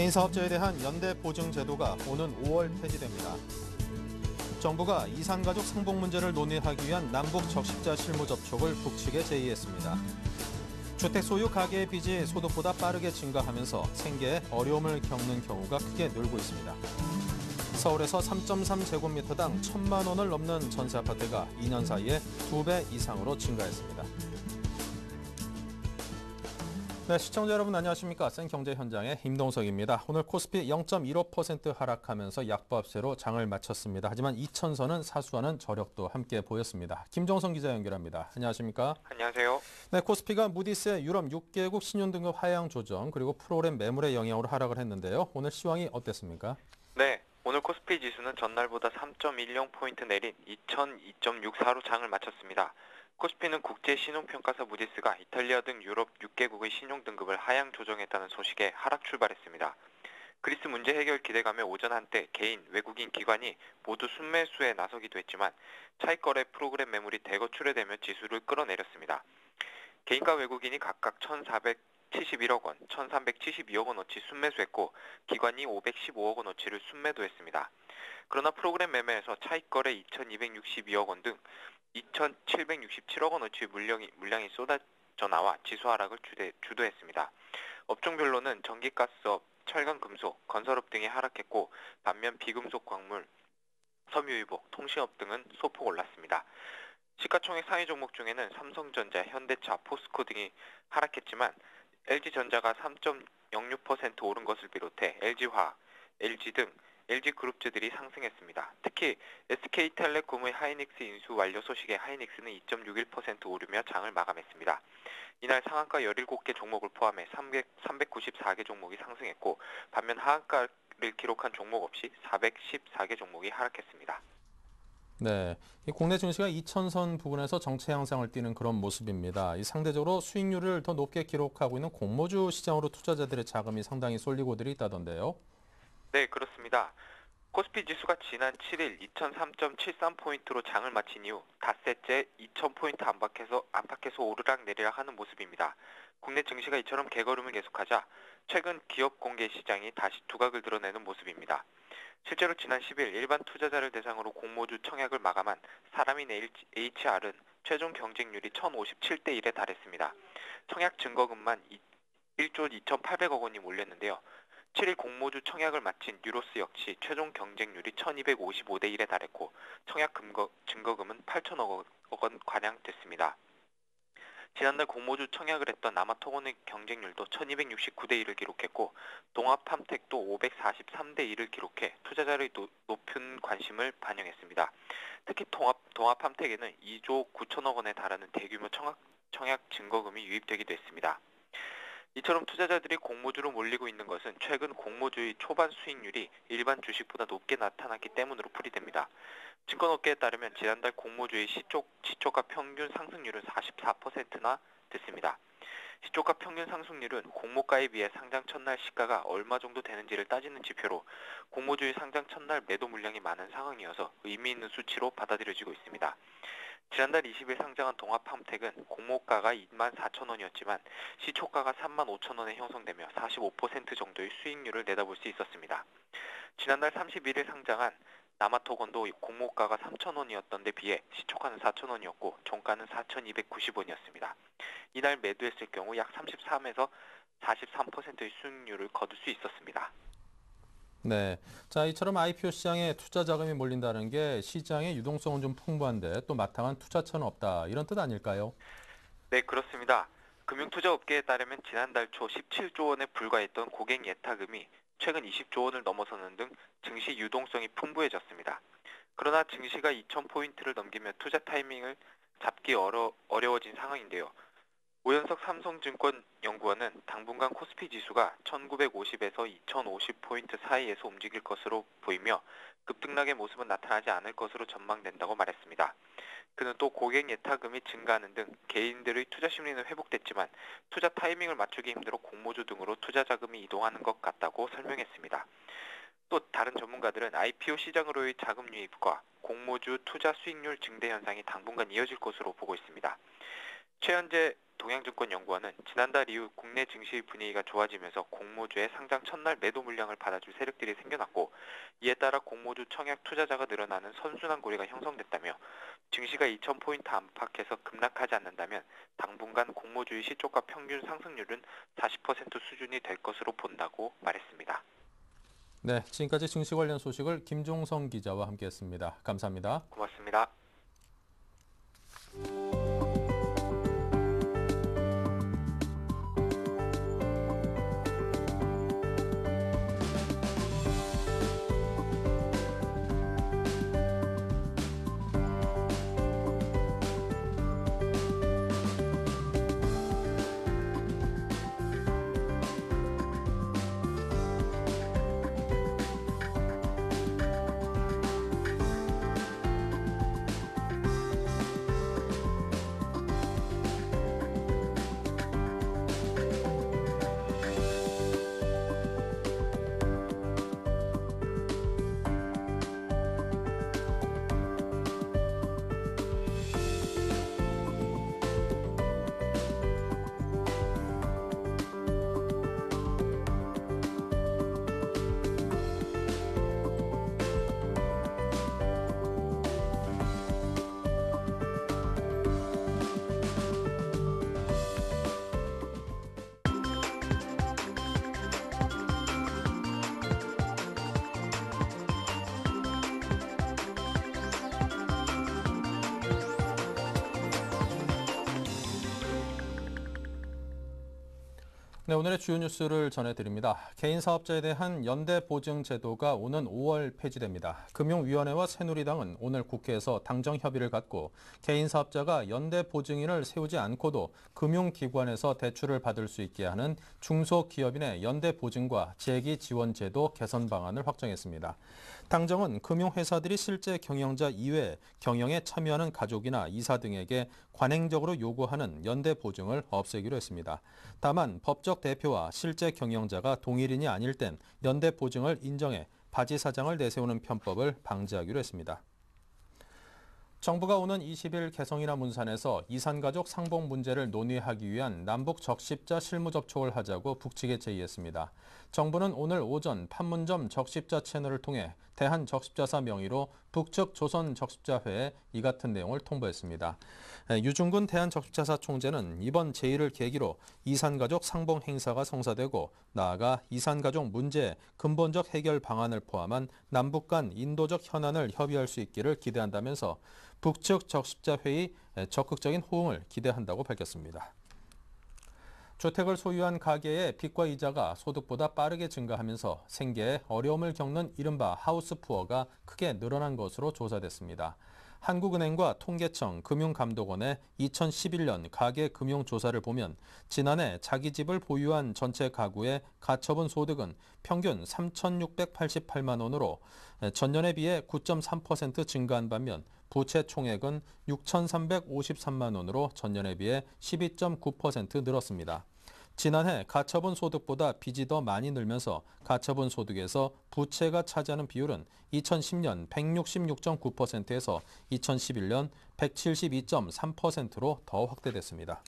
개인 사업자에 대한 연대 보증 제도가 오는 5월 폐지됩니다. 정부가 이산가족 상봉 문제를 논의하기 위한 남북 적십자 실무 접촉을 북측에 제의했습니다. 주택 소유 가계의 빚이 소득보다 빠르게 증가하면서 생계에 어려움을 겪는 경우가 크게 늘고 있습니다. 서울에서 3.3제곱미터당 1,000만 원을 넘는 전세 아파트가 2년 사이에 2배 이상으로 증가했습니다. 네, 시청자 여러분 안녕하십니까? 센경제 현장의 임동석입니다. 오늘 코스피 0.15% 하락하면서 약보합세로 장을 마쳤습니다. 하지만 이천선은 사수하는 저력도 함께 보였습니다. 김종성 기자 연결합니다. 안녕하십니까? 안녕하세요. 네, 코스피가 무디스의 유럽 6개국 신용등급 하향 조정 그리고 프로그램 매물의 영향으로 하락을 했는데요. 오늘 시황이 어땠습니까? 네, 오늘 코스피 지수는 전날보다 3.10포인트 내린 2002.64로 장을 마쳤습니다. 코스피는 국제신용평가사 무디스가 이탈리아 등 유럽 6개국의 신용등급을 하향 조정했다는 소식에 하락 출발했습니다. 그리스 문제 해결 기대감에 오전 한때 개인, 외국인 기관이 모두 순매수에 나서기도 했지만 차익거래 프로그램 매물이 대거 출회되며 지수를 끌어내렸습니다. 개인과 외국인이 각각 1,471억 원, 1,372억 원어치 순매수했고 기관이 515억 원어치를 순매도했습니다. 그러나 프로그램 매매에서 차익거래 2,262억 원 등 2,767억 원어치 물량이 쏟아져 나와 지수 하락을 주도했습니다. 업종별로는 전기가스업, 철강금속, 건설업 등이 하락했고 반면 비금속 광물, 섬유유복, 통신업 등은 소폭 올랐습니다. 시가총액 상위 종목 중에는 삼성전자, 현대차, 포스코 등이 하락했지만 LG전자가 3.06% 오른 것을 비롯해 LG화학, LG 등 LG그룹주들이 상승했습니다. 특히 SK텔레콤의 하이닉스 인수 완료 소식에 하이닉스는 2.61% 오르며 장을 마감했습니다. 이날 상한가 17개 종목을 포함해 394개 종목이 상승했고 반면 하한가를 기록한 종목 없이 414개 종목이 하락했습니다. 네, 이 국내 증시가 이천선 부근에서 정체 양상을 띠는 그런 모습입니다. 이 상대적으로 수익률을 더 높게 기록하고 있는 공모주 시장으로 투자자들의 자금이 상당히 쏠리고들이 있다던데요. 네, 그렇습니다. 코스피 지수가 지난 7일 2003.73포인트로 장을 마친 이후 닷새째 2000포인트 안팎에서 오르락 내리락 하는 모습입니다. 국내 증시가 이처럼 개걸음을 계속하자 최근 기업 공개 시장이 다시 두각을 드러내는 모습입니다. 실제로 지난 10일 일반 투자자를 대상으로 공모주 청약을 마감한 사람인 HR은 최종 경쟁률이 1057대 1에 달했습니다. 청약 증거금만 1조 2,800억 원이 몰렸는데요. 7일 공모주 청약을 마친 뉴로스 역시 최종 경쟁률이 1255대 1에 달했고 청약 증거금은 8천억 원 가량 됐습니다. 지난달 공모주 청약을 했던 남아토건의 경쟁률도 1269대 1을 기록했고 동아팜텍도 543대 1을 기록해 투자자의 높은 관심을 반영했습니다. 특히 동아팜텍에는 2조 9천억 원에 달하는 대규모 청약 증거금이 유입되기도 했습니다. 이처럼 투자자들이 공모주로 몰리고 있는 것은 최근 공모주의 초반 수익률이 일반 주식보다 높게 나타났기 때문으로 풀이됩니다. 증권업계에 따르면 지난달 공모주의 시초가 평균 상승률은 44%나 됐습니다. 시초가 평균 상승률은 공모가에 비해 상장 첫날 시가가 얼마 정도 되는지를 따지는 지표로 공모주의 상장 첫날 매도 물량이 많은 상황이어서 의미 있는 수치로 받아들여지고 있습니다. 지난달 20일 상장한 동아팜텍은 공모가가 24,000원이었지만 시초가가 35,000원에 형성되며 45% 정도의 수익률을 내다볼 수 있었습니다. 지난달 31일 상장한 남아토건도 공모가가 3,000원이었던 데 비해 시초가는 4,000원이었고 종가는 4,290원이었습니다. 이날 매도했을 경우 약 33에서 43%의 수익률을 거둘 수 있었습니다. 네, 자 이처럼 IPO 시장에 투자 자금이 몰린다는 게 시장의 유동성은 좀 풍부한데 또 마땅한 투자처는 없다 이런 뜻 아닐까요? 네, 그렇습니다. 금융투자업계에 따르면 지난달 초 17조 원에 불과했던 고객 예탁금이 최근 20조 원을 넘어서는 등 증시 유동성이 풍부해졌습니다. 그러나 증시가 2,000포인트를 넘기며 투자 타이밍을 잡기 어려워진 상황인데요. 오현석 삼성증권 연구원은 당분간 코스피 지수가 1950에서 2050포인트 사이에서 움직일 것으로 보이며 급등락의 모습은 나타나지 않을 것으로 전망된다고 말했습니다. 그는 또 고객 예탁금이 증가하는 등 개인들의 투자 심리는 회복됐지만 투자 타이밍을 맞추기 힘들어 공모주 등으로 투자 자금이 이동하는 것 같다고 설명했습니다. 또 다른 전문가들은 IPO 시장으로의 자금 유입과 공모주 투자 수익률 증대 현상이 당분간 이어질 것으로 보고 있습니다. 최현재 동양증권연구원은 지난달 이후 국내 증시 분위기가 좋아지면서 공모주의 상장 첫날 매도 물량을 받아줄 세력들이 생겨났고, 이에 따라 공모주 청약 투자자가 늘어나는 선순환 고리가 형성됐다며 증시가 2,000포인트 안팎에서 급락하지 않는다면 당분간 공모주의 시초가 평균 상승률은 40% 수준이 될 것으로 본다고 말했습니다. 네, 지금까지 증시 관련 소식을 김종성 기자와 함께했습니다. 감사합니다. 고맙습니다. 네, 오늘의 주요 뉴스를 전해드립니다. 개인 사업자에 대한 연대 보증 제도가 오는 5월 폐지됩니다. 금융위원회와 새누리당은 오늘 국회에서 당정 협의를 갖고 개인 사업자가 연대 보증인을 세우지 않고도 금융기관에서 대출을 받을 수 있게 하는 중소기업인의 연대 보증과 재기 지원 제도 개선 방안을 확정했습니다. 당정은 금융회사들이 실제 경영자 이외에 경영에 참여하는 가족이나 이사 등에게 관행적으로 요구하는 연대 보증을 없애기로 했습니다. 다만 법적 대표와 실제 경영자가 동일인이 아닐 땐 연대 보증을 인정해 바지 사장을 내세우는 편법을 방지하기로 했습니다. 정부가 오는 20일 개성이나 문산에서 이산가족 상봉 문제를 논의하기 위한 남북 적십자 실무 접촉을 하자고 북측에 제의했습니다. 정부는 오늘 오전 판문점 적십자 채널을 통해 대한적십자사 명의로 북측 조선적십자회에 이 같은 내용을 통보했습니다. 유중근 대한적십자사 총재는 이번 제의를 계기로 이산가족 상봉 행사가 성사되고 나아가 이산가족 문제의 근본적 해결 방안을 포함한 남북 간 인도적 현안을 협의할 수 있기를 기대한다면서 북측 적십자회의 적극적인 호응을 기대한다고 밝혔습니다. 주택을 소유한 가계의 빚과 이자가 소득보다 빠르게 증가하면서 생계에 어려움을 겪는 이른바 하우스푸어가 크게 늘어난 것으로 조사됐습니다. 한국은행과 통계청, 금융감독원의 2011년 가계금융조사를 보면 지난해 자기 집을 보유한 전체 가구의 가처분 소득은 평균 3,688만 원으로 전년에 비해 9.3% 증가한 반면 부채 총액은 6,353만 원으로 전년에 비해 12.9% 늘었습니다. 지난해 가처분 소득보다 빚이 더 많이 늘면서 가처분 소득에서 부채가 차지하는 비율은 2010년 166.9%에서 2011년 172.3%로 더 확대됐습니다.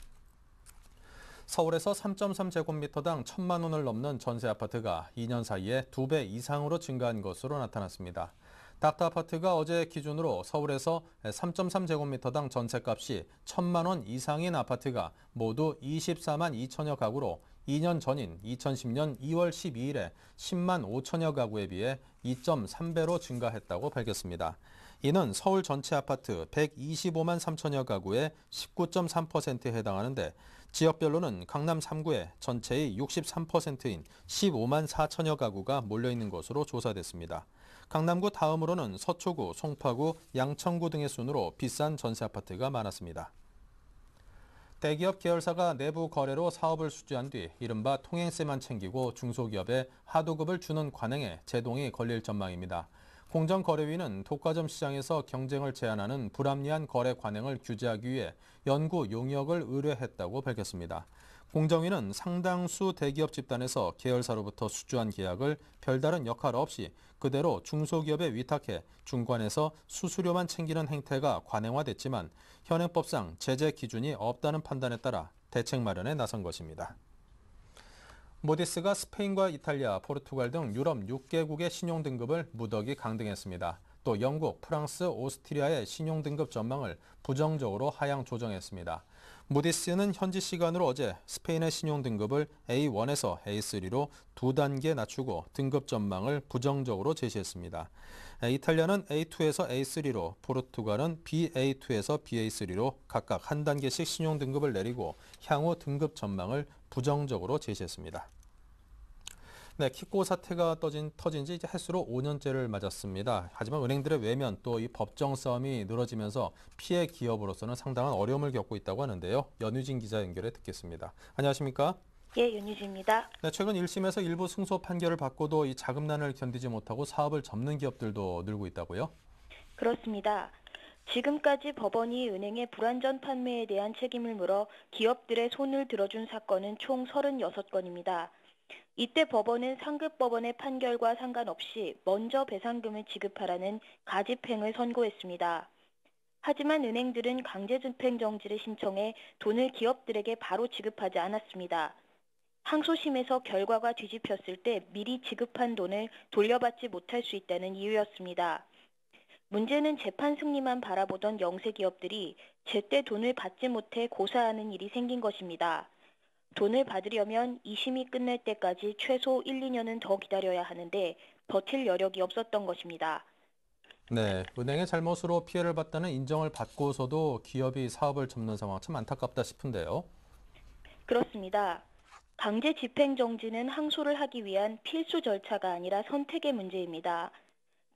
서울에서 3.3제곱미터당 1,000만 원을 넘는 전세 아파트가 2년 사이에 2배 이상으로 증가한 것으로 나타났습니다. 닥터아파트가 어제 기준으로 서울에서 3.3제곱미터당 전셋값이 1,000만 원 이상인 아파트가 모두 24만 2천여 가구로 2년 전인 2010년 2월 12일에 10만 5천여 가구에 비해 2.3배로 증가했다고 밝혔습니다. 이는 서울 전체 아파트 125만 3천여 가구의 19.3%에 해당하는데 지역별로는 강남 3구에 전체의 63%인 15만 4천여 가구가 몰려있는 것으로 조사됐습니다. 강남구 다음으로는 서초구, 송파구, 양천구 등의 순으로 비싼 전세 아파트가 많았습니다. 대기업 계열사가 내부 거래로 사업을 수주한 뒤 이른바 통행세만 챙기고 중소기업에 하도급을 주는 관행에 제동이 걸릴 전망입니다. 공정거래위는 독과점 시장에서 경쟁을 제한하는 불합리한 거래 관행을 규제하기 위해 연구 용역을 의뢰했다고 밝혔습니다. 공정위는 상당수 대기업 집단에서 계열사로부터 수주한 계약을 별다른 역할 없이 그대로 중소기업에 위탁해 중관에서 수수료만 챙기는 행태가 관행화됐지만 현행법상 제재 기준이 없다는 판단에 따라 대책 마련에 나선 것입니다. 모디스가 스페인과 이탈리아, 포르투갈 등 유럽 6개국의 신용등급을 무더기 강등했습니다. 또 영국, 프랑스, 오스트리아의 신용등급 전망을 부정적으로 하향 조정했습니다. 무디스는 현지 시간으로 어제 스페인의 신용등급을 A1에서 A3로 2단계 낮추고 등급 전망을 부정적으로 제시했습니다. 이탈리아는 A2에서 A3로, 포르투갈은 BA2에서 BA3로 각각 1단계씩 신용등급을 내리고 향후 등급 전망을 부정적으로 제시했습니다. 네, 키코 사태가 터진 지 이제 해수로 5년째를 맞았습니다. 하지만 은행들의 외면 또 이 법정 싸움이 늘어지면서 피해 기업으로서는 상당한 어려움을 겪고 있다고 하는데요. 연유진 기자 연결해 듣겠습니다. 안녕하십니까? 예, 윤유진입니다. 네, 최근 1심에서 일부 승소 판결을 받고도 이 자금난을 견디지 못하고 사업을 접는 기업들도 늘고 있다고요? 그렇습니다. 지금까지 법원이 은행의 불완전 판매에 대한 책임을 물어 기업들의 손을 들어준 사건은 총 36건입니다. 이때 법원은 상급법원의 판결과 상관없이 먼저 배상금을 지급하라는 가집행을 선고했습니다. 하지만 은행들은 강제집행정지를 신청해 돈을 기업들에게 바로 지급하지 않았습니다. 항소심에서 결과가 뒤집혔을 때 미리 지급한 돈을 돌려받지 못할 수 있다는 이유였습니다. 문제는 재판 승리만 바라보던 영세기업들이 제때 돈을 받지 못해 고사하는 일이 생긴 것입니다. 돈을 받으려면 2심이 끝날 때까지 최소 1, 2년은 더 기다려야 하는데 버틸 여력이 없었던 것입니다. 네, 은행의 잘못으로 피해를 봤다는 인정을 받고서도 기업이 사업을 접는 상황 참 안타깝다 싶은데요. 그렇습니다. 강제 집행정지는 항소를 하기 위한 필수 절차가 아니라 선택의 문제입니다.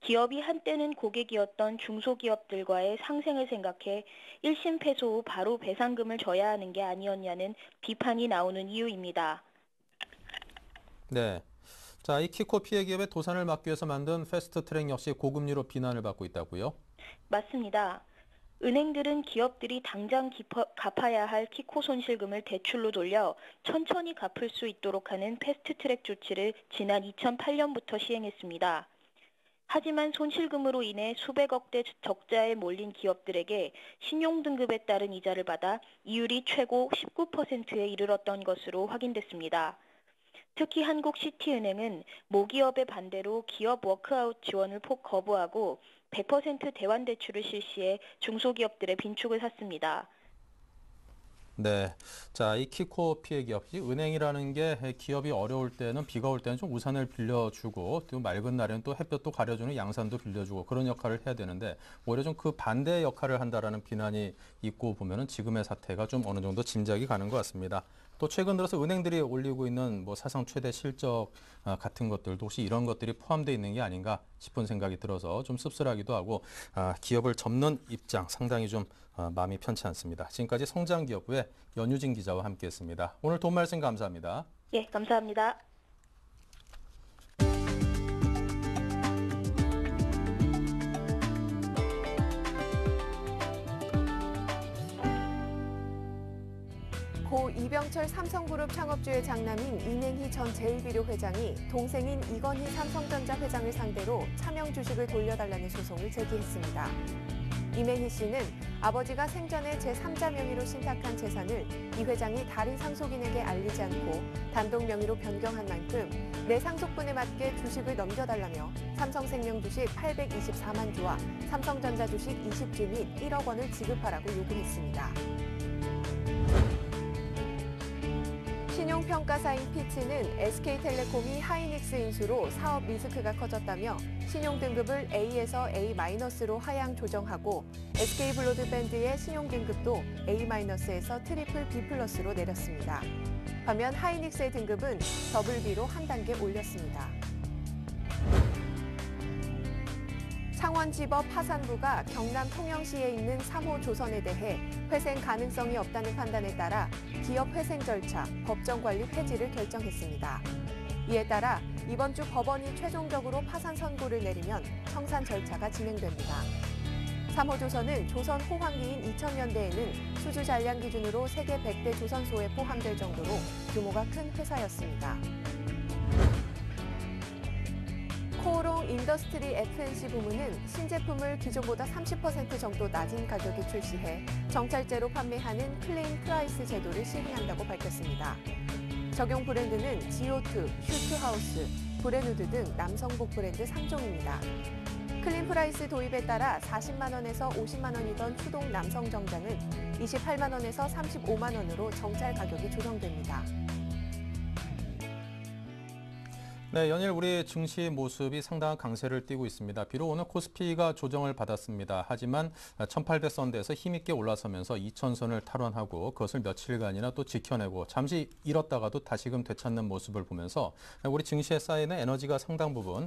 기업이 한때는 고객이었던 중소기업들과의 상생을 생각해 1심 패소 후 바로 배상금을 줘야 하는 게 아니었냐는 비판이 나오는 이유입니다. 네. 자, 이 키코 피해 기업의 도산을 막기 위해서 만든 패스트트랙 역시 고금리로 비난을 받고 있다고요? 맞습니다. 은행들은 기업들이 당장 갚아야 할 키코 손실금을 대출로 돌려 천천히 갚을 수 있도록 하는 패스트트랙 조치를 지난 2008년부터 시행했습니다. 하지만 손실금으로 인해 수백억대 적자에 몰린 기업들에게 신용등급에 따른 이자를 받아 이율이 최고 19%에 이르렀던 것으로 확인됐습니다. 특히 한국시티은행은 모기업의 반대로 기업 워크아웃 지원을 폭 거부하고 100% 대환대출을 실시해 중소기업들의 빈축을 샀습니다. 네. 자, 이 키코 피해 기업, 이 은행이라는 게 기업이 어려울 때는 비가 올 때는 좀 우산을 빌려주고 또 맑은 날에는 또 햇볕도 가려주는 양산도 빌려주고 그런 역할을 해야 되는데 오히려 좀 그 반대의 역할을 한다라는 비난이 있고 보면은 지금의 사태가 좀 어느 정도 짐작이 가는 것 같습니다. 또 최근 들어서 은행들이 올리고 있는 뭐 사상 최대 실적 같은 것들도 혹시 이런 것들이 포함되어 있는 게 아닌가 싶은 생각이 들어서 좀 씁쓸하기도 하고 기업을 접는 입장 상당히 좀 마음이 편치 않습니다. 지금까지 성장기업부의 연유진 기자와 함께했습니다. 오늘 도움 말씀 감사합니다. 예, 감사합니다. 고 이병철 삼성그룹 창업주의 장남인 이맹희 전 제일비료 회장이 동생인 이건희 삼성전자 회장을 상대로 차명 주식을 돌려달라는 소송을 제기했습니다. 이맹희 씨는 아버지가 생전에 제3자 명의로 신탁한 재산을 이 회장이 다른 상속인에게 알리지 않고 단독 명의로 변경한 만큼 내 상속분에 맞게 주식을 넘겨달라며 삼성생명 주식 824만 주와 삼성전자 주식 20주 및 1억 원을 지급하라고 요구했습니다. 신용평가사인 피치는 SK텔레콤이 하이닉스 인수로 사업 리스크가 커졌다며 신용등급을 A에서 A-로 하향 조정하고 SK브로드밴드의 신용등급도 A-에서 트리플 B+로 내렸습니다. 반면 하이닉스의 등급은 더블 B로 한 단계 올렸습니다. 창원지법 하산부가 경남 통영시에 있는 3호 조선에 대해 회생 가능성이 없다는 판단에 따라 기업 회생 절차, 법정 관리 폐지를 결정했습니다. 이에 따라 이번 주 법원이 최종적으로 파산 선고를 내리면 청산 절차가 진행됩니다. 3호조선은 조선 호황기인 2000년대에는 수주 잔량 기준으로 세계 100대 조선소에 포함될 정도로 규모가 큰 회사였습니다. 코오롱 인더스트리 F&C 부문은 신제품을 기존보다 30% 정도 낮은 가격에 출시해 정찰제로 판매하는 클린 프라이스 제도를 시행한다고 밝혔습니다. 적용 브랜드는 GO2, 슈트하우스, 브레누드 등 남성복 브랜드 3종입니다. 클린 프라이스 도입에 따라 40만 원에서 50만 원이던 추동 남성 정장은 28만 원에서 35만 원으로 정찰 가격이 조정됩니다. 네, 연일 우리 증시 모습이 상당한 강세를 띠고 있습니다. 비록 오늘 코스피가 조정을 받았습니다. 하지만 1800선대에서 힘있게 올라서면서 2000선을 탈환하고 그것을 며칠간이나 또 지켜내고 잠시 잃었다가도 다시금 되찾는 모습을 보면서 우리 증시에 쌓이는 에너지가 상당 부분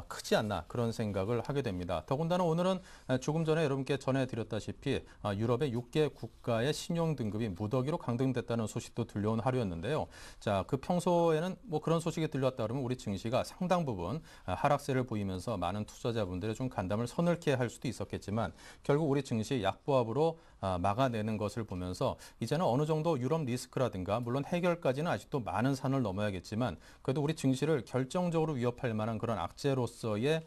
크지 않나 그런 생각을 하게 됩니다. 더군다나 오늘은 조금 전에 여러분께 전해드렸다시피 유럽의 6개 국가의 신용 등급이 무더기로 강등됐다는 소식도 들려온 하루였는데요. 자, 그 평소에는 뭐 그런 소식이 들렸다 그러면 우리 증시가 상당 부분 하락세를 보이면서 많은 투자자분들의 좀 간담을 서늘케 할 수도 있었겠지만 결국 우리 증시 약보합으로 막아내는 것을 보면서 이제는 어느 정도 유럽 리스크라든가 물론 해결까지는 아직도 많은 산을 넘어야겠지만 그래도 우리 증시를 결정적으로 위협할 만한 그런 악재로서의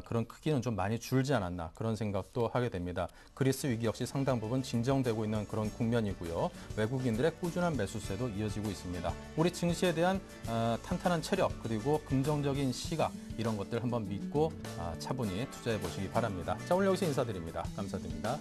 그런 크기는 좀 많이 줄지 않았나 그런 생각도 하게 됩니다. 그리스 위기 역시 상당 부분 진정되고 있는 그런 국면이고요. 외국인들의 꾸준한 매수세도 이어지고 있습니다. 우리 증시에 대한 탄탄한 체력 그리고 긍정적인 시각 이런 것들 한번 믿고 차분히 투자해 보시기 바랍니다. 자, 오늘 여기서 인사드립니다. 감사드립니다.